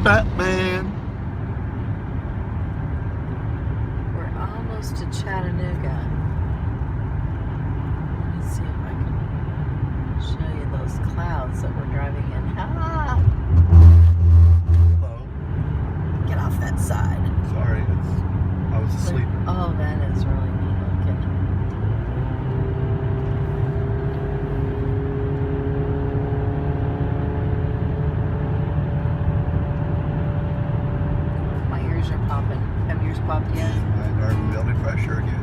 Batman. We're almost to Chattanooga. Let's see if I can show you those clouds that we're driving in. Ah! Hello. Get off that side. Sorry, I was asleep. Oh, that is really neat looking. My ears are popping. Have yours popped yet? I are building pressure again.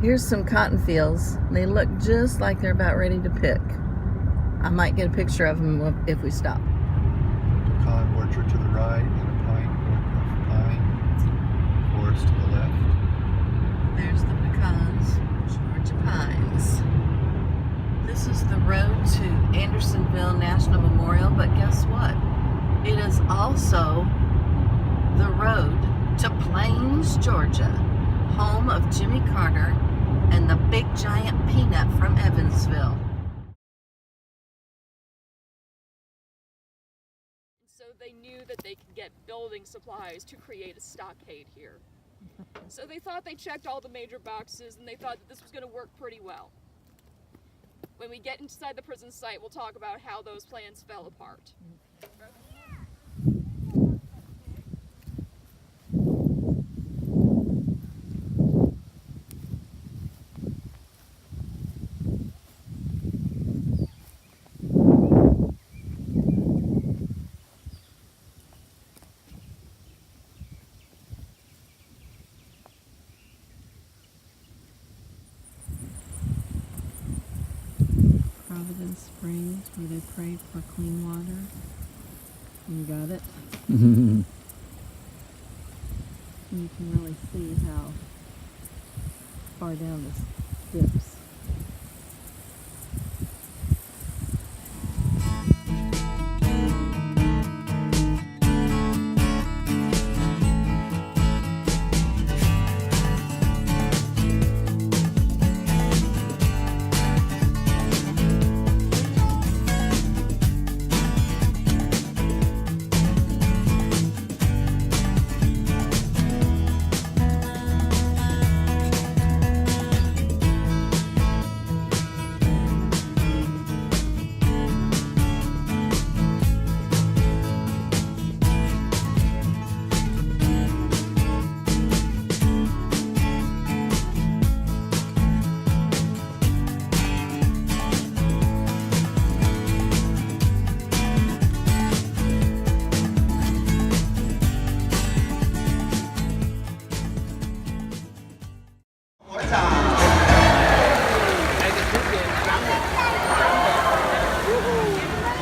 Here's some cotton fields. They look just like they're about ready to pick. I might get a picture of them if we stop. Pecan orchard to the right and a pine forest to the left. There's the pecans, Georgia pines. This is the road to Andersonville National Memorial, but guess what? It is also the road to Plains, Georgia, home of Jimmy Carter and the big giant peanut from Evansville. So they knew that they could get building supplies to create a stockade here. So they thought they checked all the major boxes and they thought that this was going to work pretty well. When we get inside the prison site, we'll talk about how those plans fell apart. Providence Springs, where they prayed for clean water. You got it? Mhm. You can really see how far down this dips.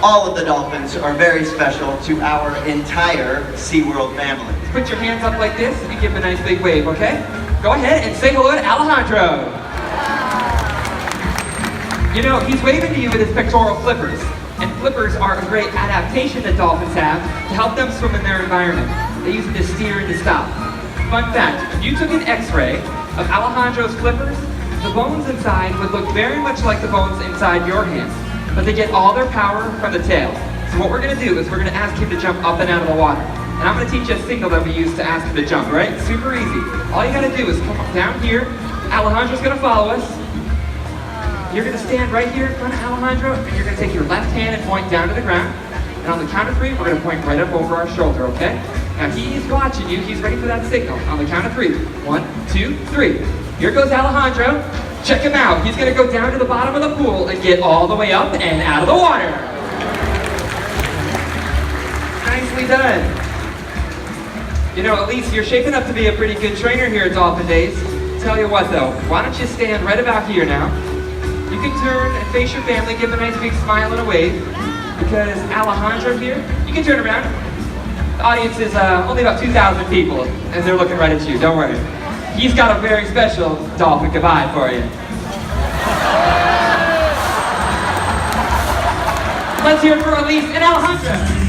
All of the dolphins are very special to our entire Seaworld family. Put your hands up like this and give a nice big wave, okay? Go ahead and say hello to Alejandro. You know, he's waving to you with his pectoral flippers. And flippers are a great adaptation that dolphins have to help them swim in their environment. They use it to steer and to stop. Fun fact, if you took an x-ray of Alejandro's flippers, the bones inside would look very much like the bones inside your hands. But they get all their power from the tail. So what we're gonna do is we're gonna ask him to jump up and out of the water. And I'm gonna teach you a signal that we use to ask him to jump, right? Super easy. All you gotta do is come down here. Alejandro's gonna follow us. You're gonna stand right here in front of Alejandro, and you're gonna take your left hand and point down to the ground. And on the count of 3, we're gonna point right up over our shoulder, okay? Now he's watching you, he's ready for that signal. On the count of 3, 1, 2, 3. Here goes Alejandro. Check him out. He's gonna go down to the bottom of the pool and get all the way up and out of the water. Nicely done. You know, Elise, you're shaping up to be a pretty good trainer here at Dolphin Days. Tell you what though, why don't you stand right about here now? You can turn and face your family, give them a nice big smile and a wave. Because Alejandro here, you can turn around. The audience is only about 2,000 people, and they're looking right at you, don't worry. He's got a very special dolphin goodbye for you. Let's hear it for Elise and Alejandra.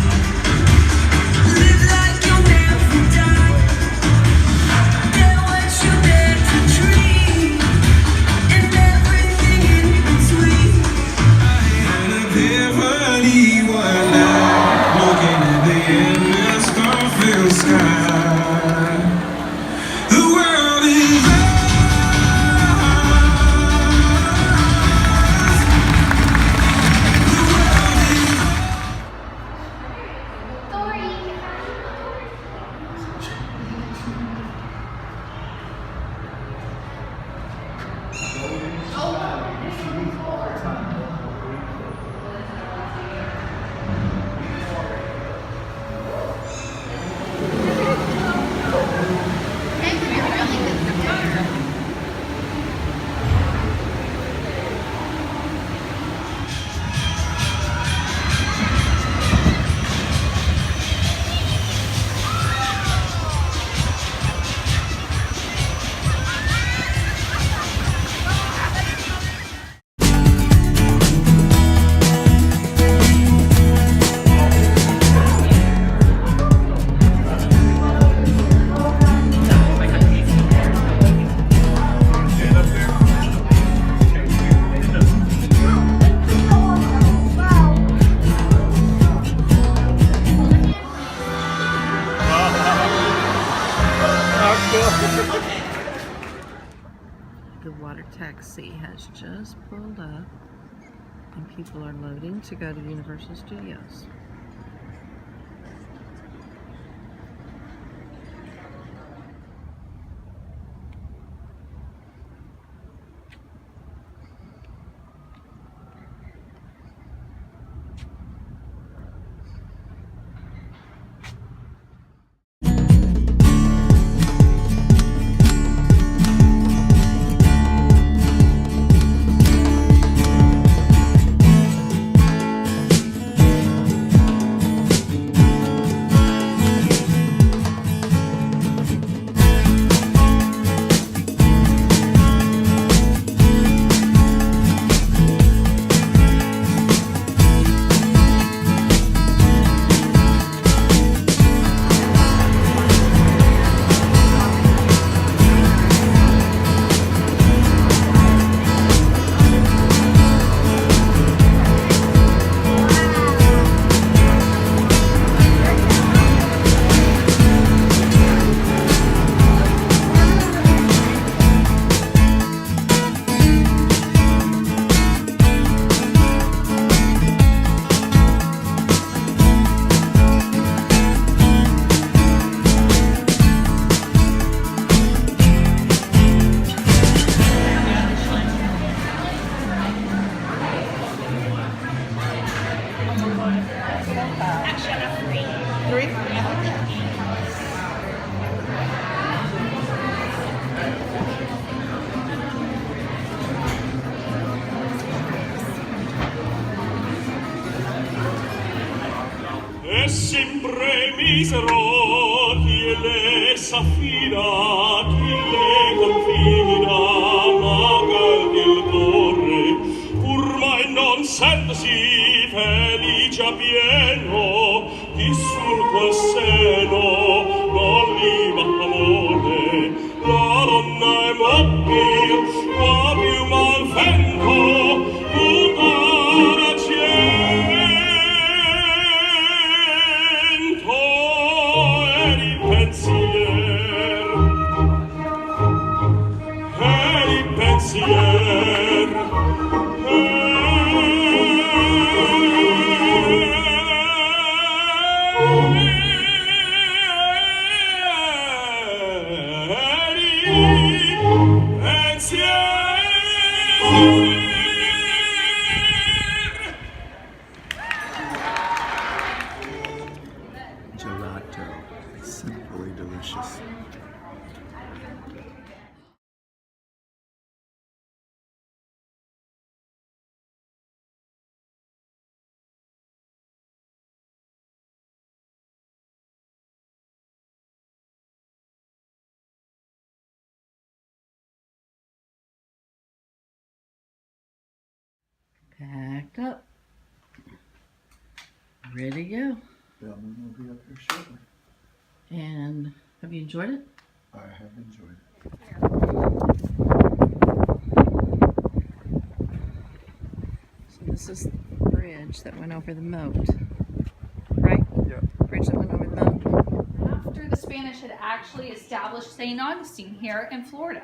The water taxi has just pulled up and people are loading to go to Universal Studios. E sempre misero chi le s'affida, chi le confida, maga il corre, pur mai non sentosi felice a pieno, chi sul qual seno non li va amore, la donna è mobile, qua più mal vento, puttana cielo. Gelato, simply delicious. Packed up. Ready to go. Bellman will be up here shortly. And have you enjoyed it? I have enjoyed it. So this is the bridge that went over the moat, right? Yeah. Bridge that went over the moat. After the Spanish had actually established St. Augustine here in Florida,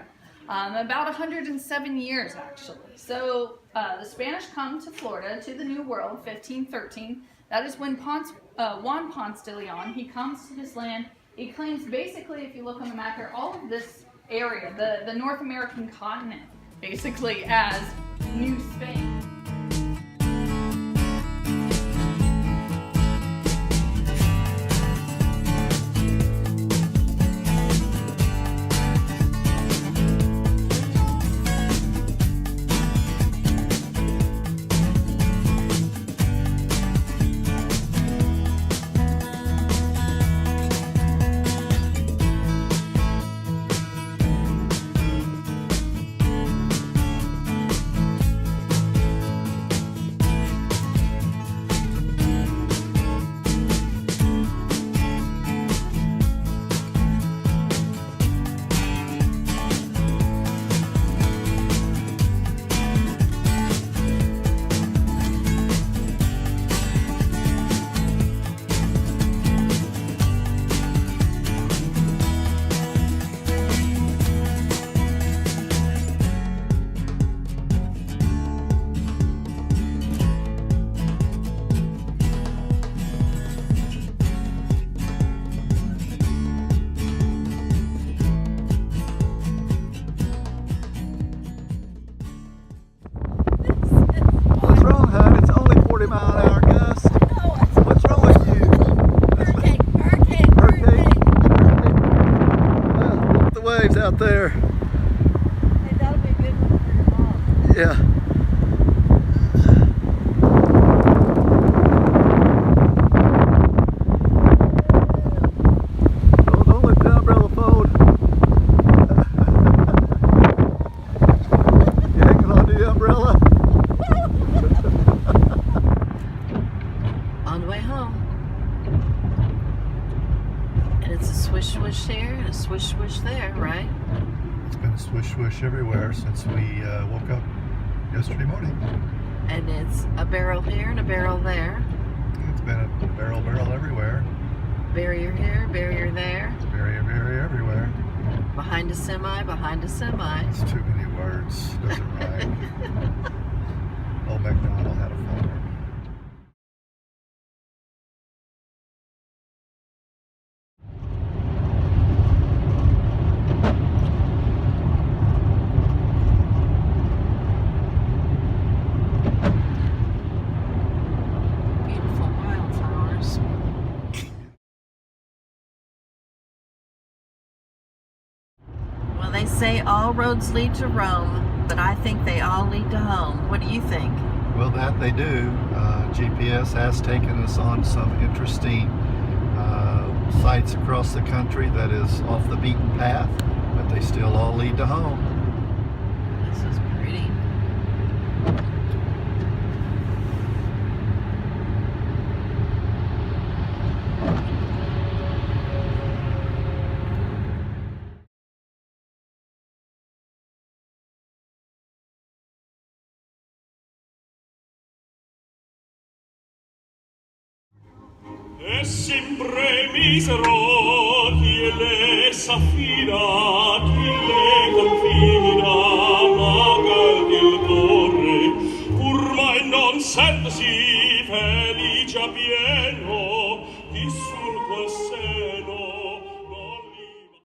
about 107 years actually. So the Spanish come to Florida, to the New World, 1513. That is when Juan Ponce de Leon, he comes to this land. He claims basically, if you look on the map here, all of this area, the North American continent, basically as New Spain. What's wrong, hon? It's only 40 mile an hour gust. What's wrong with you? Hurricane. Look at the waves out there. Hey, that'll be a good one for your mom. Yeah. Don't let the umbrella fold. You hanging on to the umbrella? On the way home. And it's a swish swish here and a swish swish there, right? It's been a swish swish everywhere since we woke up yesterday morning. And it's a barrel here and a barrel there. It's been a barrel everywhere. Barrier here, barrier there. Barrier everywhere. Behind a semi, behind a semi. It's too many words. Doesn't rhyme. Old MacDonald had a farm. Beautiful wildflowers. Well, they say all roads lead to Rome, but I think they all lead to home. What do you think? Well, that they do. GPS has taken us on some interesting sites across the country that is off the beaten path, but they still all lead to home. This is pretty. E sempre misero chi le s'affida